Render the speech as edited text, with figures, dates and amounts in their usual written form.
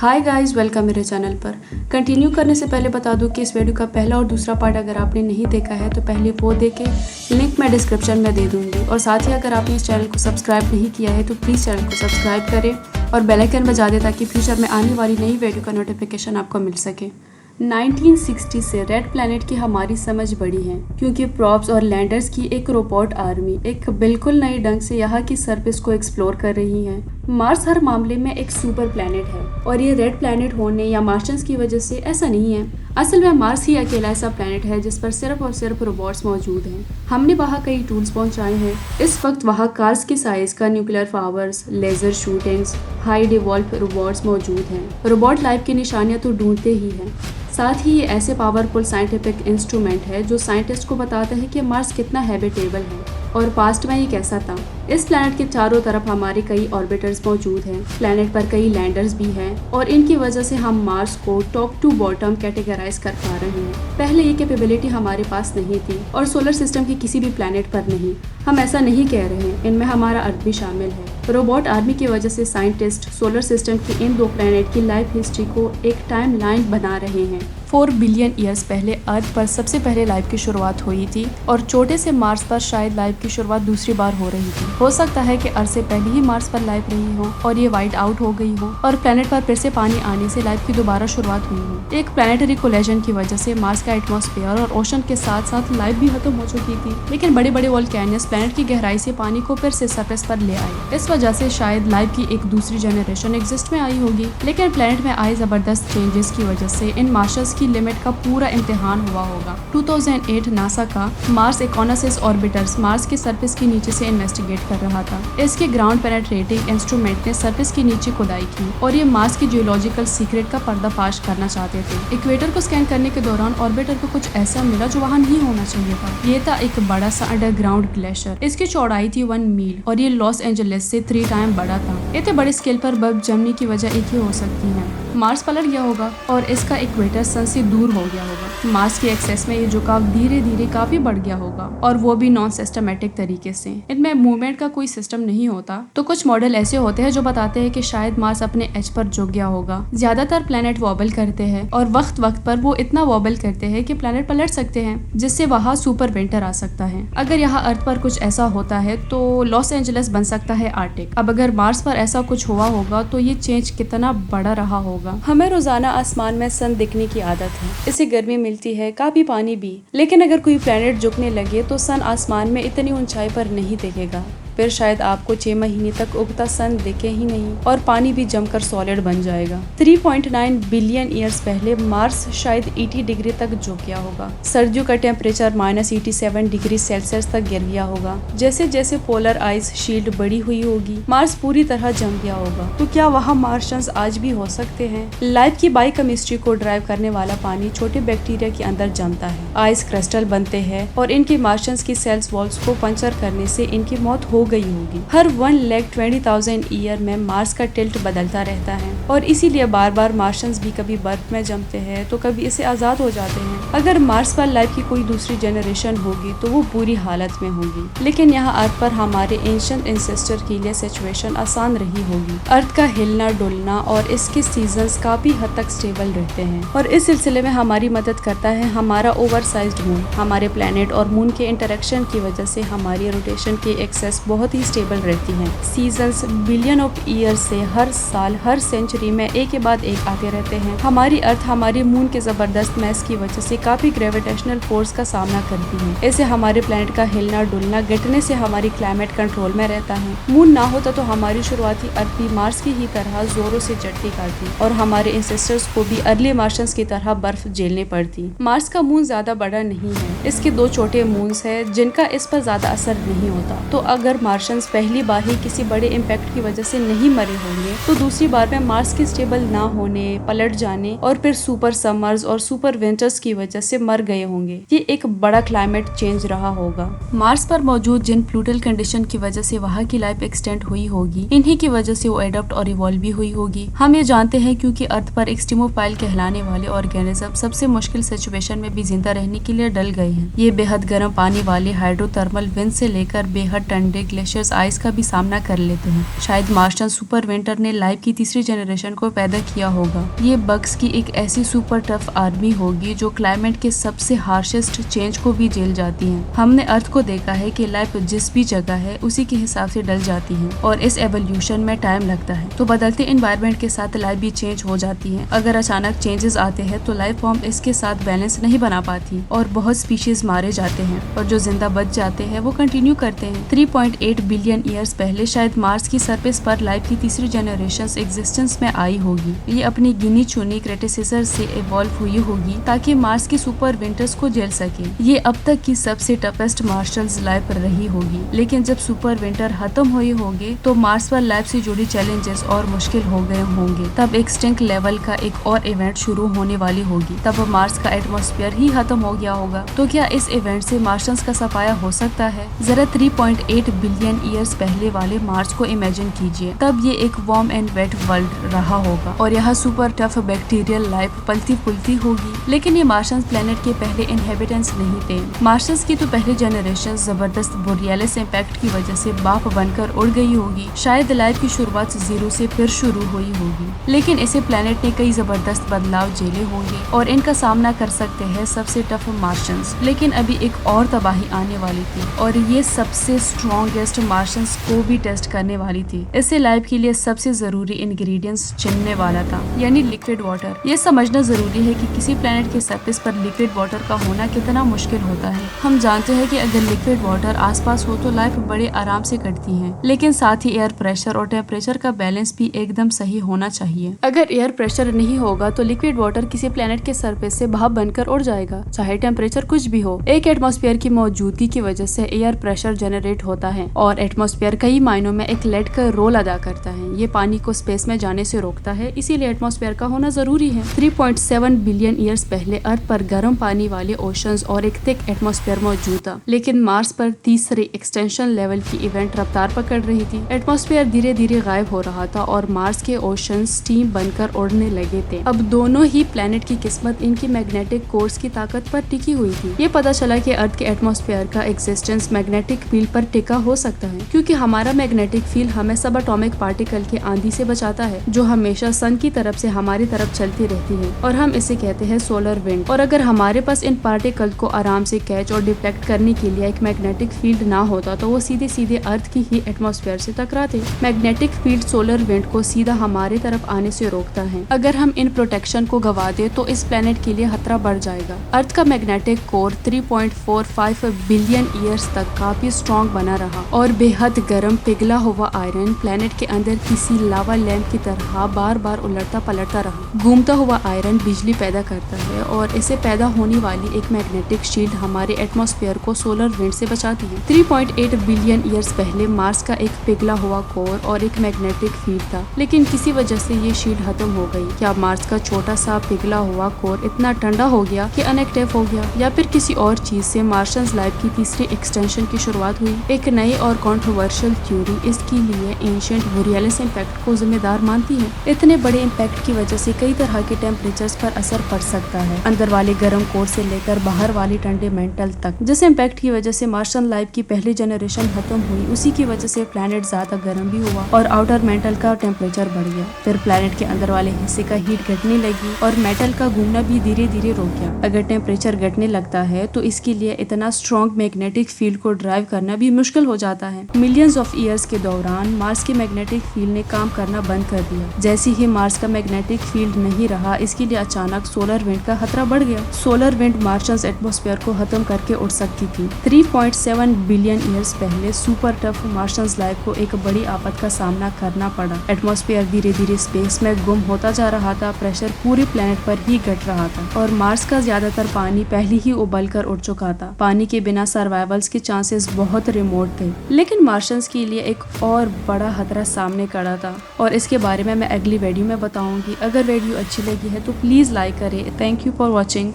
Hi guys, welcome मेरे channel पर। Continue करने से पहले बता दूं कि इस वीडियो का पहला और दूसरा पार्ट अगर आपने नहीं देखा है तो पहले वो देखें, लिंक मैं डिस्क्रिप्शन में दे दूंगी। और साथ ही अगर आपने इस चैनल को सब्सक्राइब नहीं किया है तो प्लीज़ चैनल को सब्सक्राइब करें और बेल आइकन बजा दें ताकि फ्यूचर में आने वाली नई वीडियो का नोटिफिकेशन आपको मिल सके। 1960 से रेड प्लैनेट की हमारी समझ बढ़ी है क्योंकि प्रॉप्स और लैंडर्स की एक रोबोट आर्मी एक बिल्कुल नए ढंग से यहाँ की सरफेस को एक्सप्लोर कर रही है। मार्स हर मामले में एक सुपर प्लैनेट है और ये रेड प्लैनेट होने या मार्शियंस की वजह से ऐसा नहीं है। असल में मार्स ही अकेला ऐसा प्लैनेट है जिस पर सिर्फ और सिर्फ रोबोट्स मौजूद हैं। हमने वहाँ कई टूल्स पहुँचाए हैं। इस वक्त वहाँ कार्स की साइज का nuclear powers, laser shootings, high devolve robots मौजूद हैं। रोबोट लाइफ की निशानियाँ तो ढूंढते ही हैं। साथ ही ये ऐसे पावरफुल साइंटिफिक इंस्ट्रूमेंट है जो साइंटिस्ट को बताते हैं कि मार्स कितना हैबिटेबल है और पास्ट में ये कैसा था। इस प्लैनेट के चारों तरफ हमारे कई ऑर्बिटर्स मौजूद हैं। प्लैनेट पर कई लैंडर्स भी हैं और इनकी वजह से हम मार्स को टॉप टू बॉटम कैटेगराइज कर पा रहे हैं। पहले ये कैपेबिलिटी हमारे पास नहीं थी और सोलर सिस्टम के किसी भी प्लैनेट पर नहीं। हम ऐसा नहीं कह रहे हैं, इनमें हमारा अर्थ भी शामिल है। रोबोट आर्मी की वजह से साइंटिस्ट सोलर सिस्टम की इन दो प्लैनेट की लाइफ हिस्ट्री को एक टाइम लाइन बना रहे हैं। 4 बिलियन ईयर्स पहले अर्थ पर सबसे पहले लाइफ की शुरुआत हुई थी और छोटे से मार्स पर शायद लाइफ की शुरुआत दूसरी बार हो रही थी। हो सकता है कि अर्थ से पहले ही मार्स पर लाइफ रही हो और ये वाइट आउट हो गई हो और प्लैनेट पर फिर से पानी आने से लाइफ की दोबारा शुरुआत हुई हो। एक प्लैनेटरी कोलिजन की वजह से मार्स का एटमॉस्फेयर और ओशन के साथ साथ लाइफ भी खत्म हो चुकी थी, लेकिन बड़े बड़े वोल्केनस प्लैनेट की गहराई से पानी को फिर से सरफेस पर ले आए। इस वजह से शायद लाइफ की एक दूसरी जनरेशन एग्जिस्ट में आई होगी, लेकिन प्लैनेट में आए जबरदस्त चेंजेस की वजह से इन मार्शस की लिमिट का पूरा इम्तिहान हुआ होगा। 2008 नासा का मार्स इकोनोसिस ऑर्बिटर्स मार्स के सरफेस के नीचे से इन्वेस्टिगेट कर रहा था। इसके ग्राउंड पेनेट्रेटिंग इंस्ट्रूमेंट ने सरफेस के नीचे खुदाई की और ये मार्स की जियोलॉजिकल सीक्रेट का पर्दाफाश करना चाहते थे। इक्वेटर को स्कैन करने के दौरान ऑर्बिटर को कुछ ऐसा मिला जो वहाँ नहीं होना चाहिए था। ये था एक बड़ा सा अंडरग्राउंड ग्लेशियर। इसकी चौड़ाई थी 1 मील और ये लॉस एंजलिस से 3 टाइम बड़ा था। इतने बड़े स्केल पर बर्फ जमने की वजह एक ही हो सकती है, मार्स पलट गया होगा और इसका इक्वेटर सन से दूर हो गया होगा। मार्स की एक्सेस में ये झुकाव धीरे धीरे काफी बढ़ गया होगा और वो भी नॉन सिस्टमेटिक तरीके से। इनमें मूवमेंट का कोई सिस्टम नहीं होता। तो कुछ मॉडल ऐसे होते हैं जो बताते हैं कि शायद मार्स अपने एज पर झुक गया होगा। ज्यादातर प्लैनेट वॉबल करते हैं और वक्त वक्त पर वो इतना वॉबल करते हैं कि प्लैनेट पलट सकते हैं, जिससे वहाँ सुपर विंटर आ सकता है। अगर यहाँ अर्थ पर कुछ ऐसा होता है तो लॉस एंजलिस बन सकता है आर्टिक। अब अगर मार्स पर ऐसा कुछ हुआ होगा तो ये चेंज कितना बड़ा रहा होगा। हमें रोजाना आसमान में सन दिखने की आदत है, इससे गर्मी मिलती है, काफी पानी भी। लेकिन अगर कोई प्लैनेट झुकने लगे तो सन आसमान में इतनी ऊंचाई पर नहीं दिखेगा। फिर शायद आपको 6 महीने तक उगता सन दिखे ही नहीं और पानी भी जमकर सॉलिड बन जाएगा। 3.9 बिलियन ईयर्स पहले मार्स शायद 80 डिग्री तक झुक गया होगा। सर्दियों का टेम्परेचर -87 डिग्री सेल्सियस तक गिर गया होगा। जैसे जैसे पोलर आइस शील्ड बड़ी हुई होगी, मार्स पूरी तरह जम गया होगा। तो क्या वहाँ मार्शियंस आज भी हो सकते हैं? लाइफ की बायोकेमिस्ट्री को ड्राइव करने वाला पानी छोटे बैक्टीरिया के अंदर जमता है, आइस क्रिस्टल बनते हैं और इनके मार्शियंस की सेल्स वॉल्स को पंचर करने से इनकी मौत हो गई होगी। हर 1,20,000 ईयर में मार्स का टिल्ट बदलता रहता है और इसीलिए बार बार मार्शियंस भी कभी बर्फ में जमते हैं तो कभी इसे आजाद हो जाते हैं। अगर मार्स पर लाइफ की कोई दूसरी जनरेशन होगी तो वो बुरी हालत में होगी, लेकिन यहाँ अर्थ पर हमारे एंशिएंट एंसेस्टर के लिए सिचुएशन आसान रही होगी। अर्थ का हिलना डुलना और इसके सीजन्स काफी हद तक स्टेबल रहते हैं और इस सिलसिले में हमारी मदद करता है हमारा ओवरसाइज्ड मून। हमारे प्लैनेट और मून के इंटरेक्शन की वजह से हमारी रोटेशन की एक्सेस बहुत ही स्टेबल रहती हैं। सीजन्स बिलियन ऑफ ईयर से हर साल हर सेंचुरी में एक के बाद एक आते रहते हैं। हमारी अर्थ हमारी मून के जबरदस्त मैस की वजह से काफी ग्रेविटेशनल फोर्स का सामना करती है। ऐसे हमारे प्लैनेट का हिलना डुलना गिरने से हमारी क्लाइमेट कंट्रोल में रहता है। मून ना होता तो हमारी शुरुआती अर्थ भी मार्स की ही तरह जोरों से झटके खाती और हमारे एंसेस्टर्स को भी अर्ली मार्शियंस की तरह बर्फ झेलनी पड़ती। मार्स का मून ज्यादा बड़ा नहीं है, इसके 2 छोटे मून्स है जिनका इस पर ज्यादा असर नहीं होता। तो अगर मार्शियंस पहली बार ही किसी बड़े इम्पैक्ट की वजह से नहीं मरे होंगे तो दूसरी बार में मार्स के स्टेबल ना होने, पलट जाने और फिर सुपर समर्स और सुपर विंटर्स की वजह से मर गए होंगे। ये एक बड़ा क्लाइमेट चेंज रहा होगा। मार्स पर मौजूद जिन प्लूटल कंडीशन की वजह से वहाँ की लाइफ एक्सटेंड हुई होगी, इन्हीं की वजह से वो एडप्ट और इवॉल्व भी हुई होगी। हम ये जानते हैं क्योंकि अर्थ पर एक्सट्रीमोफाइल कहलाने वाले ऑर्गेनिज्म सबसे मुश्किल सिचुएशन में भी जिंदा रहने के लिए डल गए हैं। ये बेहद गर्म पानी वाले हाइड्रोथर्मल विंड से लेकर बेहद ठंडे ग्लेशियर्स आइस का भी सामना कर लेते हैं। शायद मार्शियन सुपर विंटर ने लाइफ की तीसरी जनरेशन को पैदा किया होगा। ये बग्स की एक ऐसी सुपर टफ आर्मी होगी जो क्लाइमेट के सबसे हार्शेस्ट चेंज को भी झेल जाती है। हमने अर्थ को देखा है कि लाइफ जिस भी जगह है उसी के हिसाब से ढल जाती है और इस एवोल्यूशन में टाइम लगता है। तो बदलते एनवायरनमेंट के साथ लाइफ भी चेंज हो जाती है। अगर अचानक चेंजेस आते हैं तो लाइफ फॉर्म इसके साथ बैलेंस नहीं बना पाती और बहुत स्पीशीज मारे जाते हैं और जो जिंदा बच जाते हैं वो कंटिन्यू करते हैं। 3.8 बिलियन ईयर्स पहले शायद मार्स की सरफेस पर लाइफ की तीसरी जनरेशन एग्जिस्टेंस में आई होगी। ये अपनी गिनी चुनी क्रेटेसिसर से इवॉल्व हुई होगी ताकि मार्स की सुपर विंटर्स को झेल सके। ये अब तक की सबसे टफेस्ट मार्शल्स लाइफ रही होगी, लेकिन जब सुपर विंटर खत्म हुए होंगे तो मार्स पर लाइफ से जुड़ी चैलेंजेस और मुश्किल हो गए होंगे। तब एक्सटिंक्ट लेवल का एक और इवेंट शुरू होने वाली होगी। तब मार्स का एटमॉस्फेयर ही खत्म हो गया होगा। तो क्या इस इवेंट से मार्शियंस का सफाया हो सकता है? जरा 3.8 बिलियन ईयर्स पहले वाले मार्स को इमेजिन कीजिए। तब ये एक वार्म एंड वेट वर्ल्ड रहा होगा और यहाँ सुपर टफ बैक्टीरियल लाइफ पलती फुलती होगी। लेकिन ये मार्शियंस प्लेनेट के पहले इनहेबिटेंट्स नहीं थे। मार्शियंस की तो पहली जनरेशन जबरदस्त बोरियलिस इम्पैक्ट की वजह से बाप बनकर उड़ गई होगी। शायद लाइफ की शुरुआत जीरो से फिर शुरू हुई होगी, लेकिन इसे प्लेनेट ने कई जबरदस्त बदलाव झेले होंगे और इनका सामना कर सकते हैं सबसे टफ मार्शियंस। लेकिन अभी एक और तबाही आने वाली थी और ये सबसे स्ट्रॉन्गेस्ट मार्शियंस को भी टेस्ट करने वाली थी। इससे लाइफ के लिए सबसे जरूरी इंग्रेडिएंट्स चुनने वाला था, यानी लिक्विड वाटर। ये समझना जरूरी है कि किसी प्लेनेट के सरफेस पर लिक्विड वाटर का होना कितना मुश्किल होता है। हम जानते हैं कि अगर लिक्विड वाटर आसपास हो तो लाइफ बड़े आराम से कटती है, लेकिन साथ ही एयर प्रेशर और टेम्परेचर का बैलेंस भी एकदम सही होना चाहिए। अगर एयर प्रेशर नहीं होगा तो लिक्विड वाटर किसी प्लेनेट के सरफेस से भाप बनकर उड़ जाएगा, चाहे टेम्परेचर कुछ भी हो। एक एटमॉस्फेयर की मौजूदगी की वजह से एयर प्रेशर जनरेट होता है और एटमॉस्फेयर कई मायनों में एक लेड का रोल अदा करता है। ये पानी को स्पेस में जाने से रोकता है, इसीलिए एटमॉस्फेयर का होना जरूरी है। 3.7 बिलियन ईयर्स पहले अर्थ पर गर्म पानी वाले ओशंस और एक थिक एटमॉस्फेयर मौजूद था, लेकिन मार्स पर तीसरे एक्सटेंशन लेवल की इवेंट रफ्तार पकड़ रही थी। एटमॉस्फेयर धीरे धीरे गायब हो रहा था और मार्स के ओशन स्टीम बनकर उड़ने लगे थे। अब दोनों ही प्लेनेट की किस्मत इनकी मैग्नेटिक कोर्स की ताकत पर टिकी हुई थी। ये पता चला कि अर्थ के एटमॉस्फेयर का एग्जिस्टेंस मैग्नेटिक फील्ड पर टिका हो सकता है, क्योंकि हमारा मैग्नेटिक फील्ड हमें सब एटॉमिक पार्टिकल के आंधी से बचाता है, जो हमेशा सन की तरफ से हमारी तरफ चलती रहती है और हम इसे कहते हैं सोलर विंड। और अगर हमारे पास इन पार्टिकल को आराम से कैच और डिफ्लेक्ट करने के लिए एक मैग्नेटिक फील्ड ना होता तो वो सीधे सीधे अर्थ की ही एटमॉस्फेयर से टकराते। मैग्नेटिक फील्ड सोलर विंड को सीधा हमारे तरफ आने से रोकता है। अगर हम इन प्रोटेक्शन को गवा दे तो इस प्लेनेट के लिए खतरा बढ़ जाएगा। अर्थ का मैग्नेटिक कोर 3.45 बिलियन ईयर्स तक काफी स्ट्रॉन्ग बना रहा और बेहद गर्म पिघला हुआ आयरन प्लेनेट के अंदर किसी लावा लैंप की तरह बार बार उलटता पलटता रहा। घूमता हुआ आयरन बिजली पैदा करता है और इसे पैदा होने वाली एक मैग्नेटिक शील्ड हमारे एटमॉस्फेयर को सोलर विंड से बचाती है। 3.8 बिलियन ईयर्स पहले मार्स का एक पिघला हुआ कोर और एक मैग्नेटिक फील्ड था, लेकिन किसी वजह से ये शील्ड खत्म हो गई। क्या मार्स का छोटा सा पिघला हुआ कोर इतना ठंडा हो गया कि अनएक्टिव हो गया, या फिर किसी और चीज से मार्शियंस लाइफ की तीसरी एक्सटेंशन की शुरुआत हुई? एक नई और कंट्रोवर्शियल थ्योरी इसके लिए एंशिएंट बोरियलिस इम्पैक्ट को जिम्मेदार मानती है। इतने बड़े इम्पैक्ट की वजह से कई तरह के टेम्परेचर्स पर असर पड़ सकता है, अंदर वाले गर्म कोर से लेकर बाहर वाली ठंडे मेंटल तक। जिस इम्पैक्ट की वजह से मार्शियन लाइफ की पहली जनरेशन खत्म हुई, उसी की वजह से प्लेनेट ज्यादा गर्म भी हुआ और आउटर मेंटल का टेम्परेचर बढ़ गया। फिर प्लेनेट के अंदर वाले हिस्से का हीट घटने लगी और मेटल का घूमना भी धीरे धीरे रुक गया। अगर टेम्परेचर घटने लगता है तो इसके लिए इतना स्ट्रॉन्ग मैग्नेटिक फील्ड को ड्राइव करना भी मुश्किल हो जाता है। मिलियंस ऑफ ईयर्स के दौरान मार्स की मैग्नेटिक फील्ड ने काम करना बंद कर दिया। जैसे ही मार्स का मैग्नेटिक फील्ड नहीं रहा, इसके लिए अचानक सोलर विंड का खतरा बढ़ गया। सोलर विंड मार्शियंस एटमॉस्फेयर को खत्म करके उड़ सकती थी। 3.7 बिलियन ईयर्स पहले सुपर टफ मार्शियंस लाइफ को एक बड़ी आफत का सामना करना पड़ा। एटमॉस्फेयर धीरे धीरे स्पेस में गुम होता जा रहा था, प्रेशर पूरे प्लेनेट पर ही घट रहा था और मार्स का ज्यादातर पानी पहले ही उबल कर उड़ चुका था। पानी के बिना सर्वाइवल्स के चांसेस बहुत रिमोट थे, लेकिन मार्शियंस के लिए एक और बड़ा खतरा सामने खड़ा था और इसके बारे में मैं अगली वीडियो में बताऊंगी। अगर वीडियो अच्छी लगी है तो प्लीज लाइक करें। Thank you for watching.